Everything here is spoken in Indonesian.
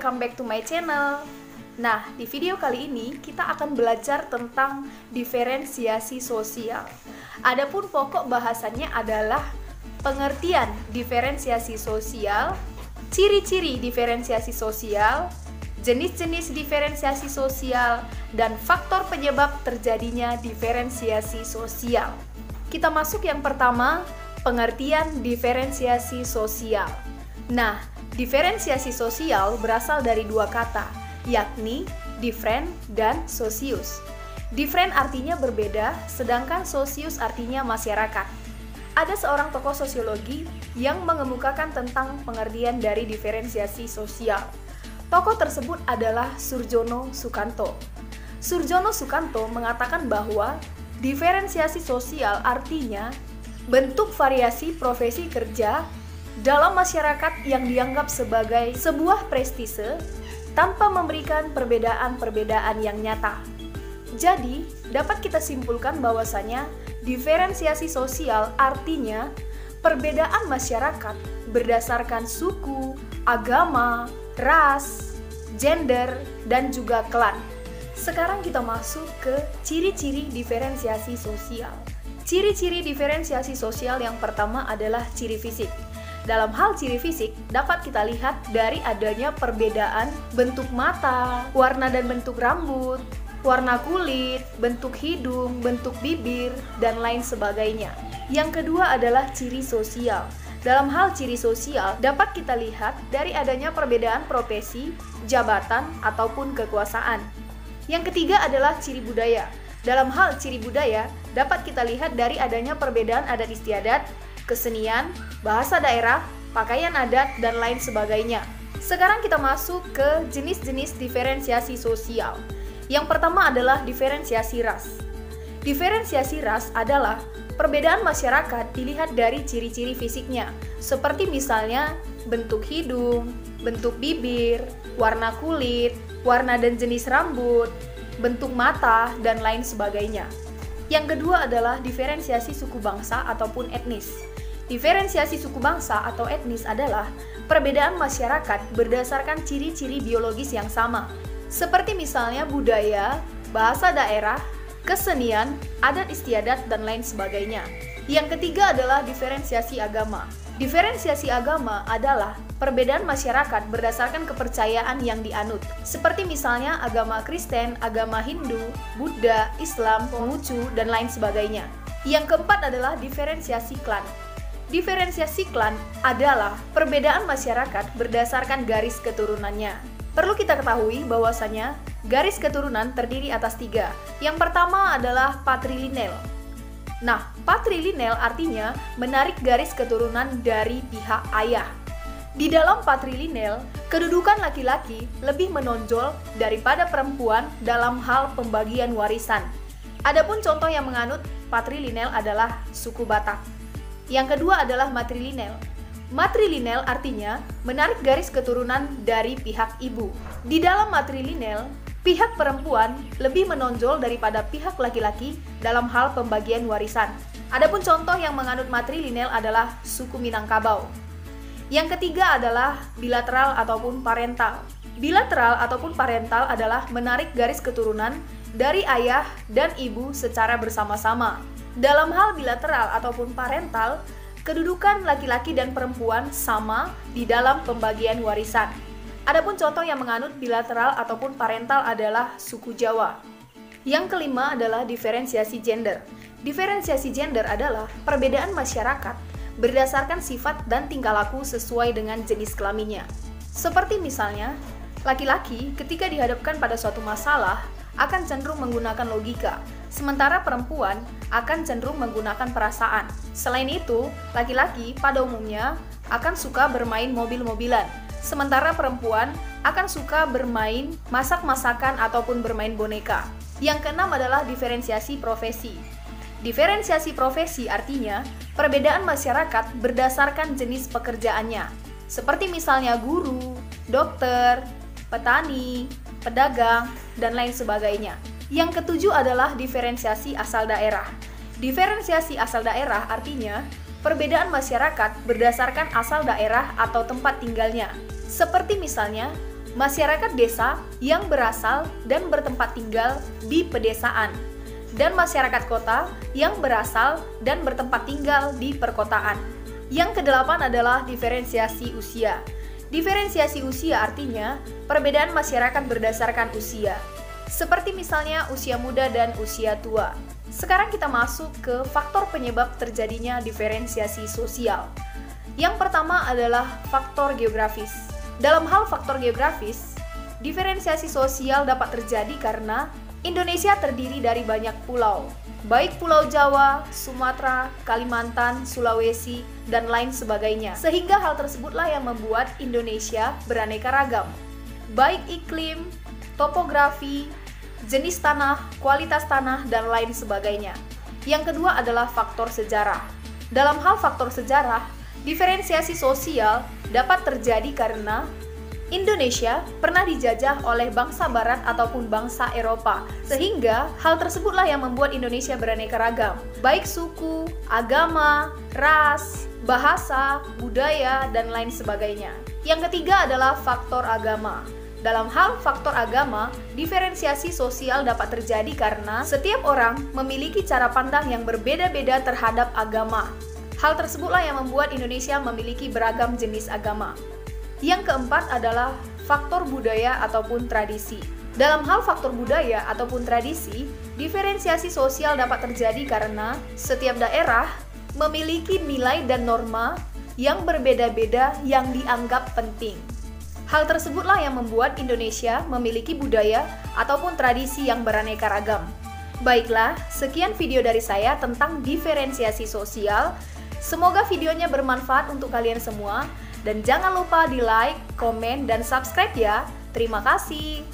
welcome back to my channel. Nah, di video kali ini kita akan belajar tentang diferensiasi sosial. Adapun pokok bahasannya adalah pengertian diferensiasi sosial, ciri-ciri diferensiasi sosial, jenis-jenis diferensiasi sosial, dan faktor penyebab terjadinya diferensiasi sosial. Kita masuk yang pertama, pengertian diferensiasi sosial. Nah, diferensiasi sosial berasal dari dua kata, yakni different dan socius. Different artinya berbeda, sedangkan socius artinya masyarakat. Ada seorang tokoh sosiologi yang mengemukakan tentang pengertian dari diferensiasi sosial. Tokoh tersebut adalah Surjono Sukanto. Surjono Sukanto mengatakan bahwa diferensiasi sosial artinya bentuk variasi profesi kerja dalam masyarakat yang dianggap sebagai sebuah prestise tanpa memberikan perbedaan-perbedaan yang nyata. Jadi, dapat kita simpulkan bahwasanya diferensiasi sosial artinya perbedaan masyarakat berdasarkan suku, agama, ras, gender, dan juga klan. Sekarang kita masuk ke ciri-ciri diferensiasi sosial. Ciri-ciri diferensiasi sosial yang pertama adalah ciri fisik. Dalam hal ciri fisik, dapat kita lihat dari adanya perbedaan bentuk mata, warna dan bentuk rambut, warna kulit, bentuk hidung, bentuk bibir, dan lain sebagainya. Yang kedua adalah ciri sosial. Dalam hal ciri sosial, dapat kita lihat dari adanya perbedaan profesi, jabatan, ataupun kekuasaan. Yang ketiga adalah ciri budaya. Dalam hal ciri budaya, dapat kita lihat dari adanya perbedaan adat istiadat, kesenian, bahasa daerah, pakaian adat, dan lain sebagainya. Sekarang kita masuk ke jenis-jenis diferensiasi sosial. Yang pertama adalah diferensiasi ras. Diferensiasi ras adalah perbedaan masyarakat dilihat dari ciri-ciri fisiknya, seperti misalnya bentuk hidung, bentuk bibir, warna kulit, warna dan jenis rambut, bentuk mata, dan lain sebagainya. Yang kedua adalah diferensiasi suku bangsa ataupun etnis. Diferensiasi suku bangsa atau etnis adalah perbedaan masyarakat berdasarkan ciri-ciri biologis yang sama, seperti misalnya budaya, bahasa daerah, kesenian, adat istiadat, dan lain sebagainya. Yang ketiga adalah diferensiasi agama. Diferensiasi agama adalah perbedaan masyarakat berdasarkan kepercayaan yang dianut, seperti misalnya agama Kristen, agama Hindu, Buddha, Islam, Konghucu, dan lain sebagainya. Yang keempat adalah diferensiasi klan. Diferensiasi klan adalah perbedaan masyarakat berdasarkan garis keturunannya. Perlu kita ketahui bahwasanya garis keturunan terdiri atas tiga. Yang pertama adalah patrilineal. Nah, patrilineal artinya menarik garis keturunan dari pihak ayah. Di dalam patrilineal, kedudukan laki-laki lebih menonjol daripada perempuan dalam hal pembagian warisan. Adapun contoh yang menganut patrilineal adalah suku Batak. Yang kedua adalah matrilineal. Matrilineal artinya menarik garis keturunan dari pihak ibu. Di dalam matrilineal, pihak perempuan lebih menonjol daripada pihak laki-laki dalam hal pembagian warisan. Adapun contoh yang menganut matrilineal adalah suku Minangkabau. Yang ketiga adalah bilateral ataupun parental. Bilateral ataupun parental adalah menarik garis keturunan dari ayah dan ibu secara bersama-sama. Dalam hal bilateral ataupun parental, kedudukan laki-laki dan perempuan sama di dalam pembagian warisan. Adapun contoh yang menganut bilateral ataupun parental adalah suku Jawa. Yang kelima adalah diferensiasi gender. Diferensiasi gender adalah perbedaan masyarakat berdasarkan sifat dan tingkah laku sesuai dengan jenis kelaminnya. Seperti misalnya, laki-laki ketika dihadapkan pada suatu masalah akan cenderung menggunakan logika, sementara perempuan akan cenderung menggunakan perasaan. Selain itu, laki-laki pada umumnya akan suka bermain mobil-mobilan, sementara perempuan akan suka bermain masak-masakan ataupun bermain boneka. Yang keenam adalah diferensiasi profesi. Diferensiasi profesi artinya perbedaan masyarakat berdasarkan jenis pekerjaannya, seperti misalnya guru, dokter, petani, pedagang, dan lain sebagainya. Yang ketujuh adalah diferensiasi asal daerah. Diferensiasi asal daerah artinya perbedaan masyarakat berdasarkan asal daerah atau tempat tinggalnya. Seperti misalnya, masyarakat desa yang berasal dan bertempat tinggal di pedesaan, dan masyarakat kota yang berasal dan bertempat tinggal di perkotaan. Yang kedelapan adalah diferensiasi usia. Diferensiasi usia artinya perbedaan masyarakat berdasarkan usia, seperti misalnya usia muda dan usia tua. Sekarang kita masuk ke faktor penyebab terjadinya diferensiasi sosial. Yang pertama adalah faktor geografis. Dalam hal faktor geografis, diferensiasi sosial dapat terjadi karena Indonesia terdiri dari banyak pulau, baik Pulau Jawa, Sumatera, Kalimantan, Sulawesi, dan lain sebagainya. Sehingga hal tersebutlah yang membuat Indonesia beraneka ragam, baik iklim, topografi, jenis tanah, kualitas tanah, dan lain sebagainya. Yang kedua adalah faktor sejarah. Dalam hal faktor sejarah, diferensiasi sosial dapat terjadi karena Indonesia pernah dijajah oleh bangsa barat ataupun bangsa Eropa, sehingga hal tersebutlah yang membuat Indonesia beraneka ragam, baik suku, agama, ras, bahasa, budaya, dan lain sebagainya. Yang ketiga adalah faktor agama. Dalam hal faktor agama, diferensiasi sosial dapat terjadi karena setiap orang memiliki cara pandang yang berbeda-beda terhadap agama. Hal tersebutlah yang membuat Indonesia memiliki beragam jenis agama. Yang keempat adalah faktor budaya ataupun tradisi. Dalam hal faktor budaya ataupun tradisi, diferensiasi sosial dapat terjadi karena setiap daerah memiliki nilai dan norma yang berbeda-beda yang dianggap penting. Hal tersebutlah yang membuat Indonesia memiliki budaya ataupun tradisi yang beraneka ragam. Baiklah, sekian video dari saya tentang diferensiasi sosial. Semoga videonya bermanfaat untuk kalian semua, dan jangan lupa di like, komen, dan subscribe ya. Terima kasih.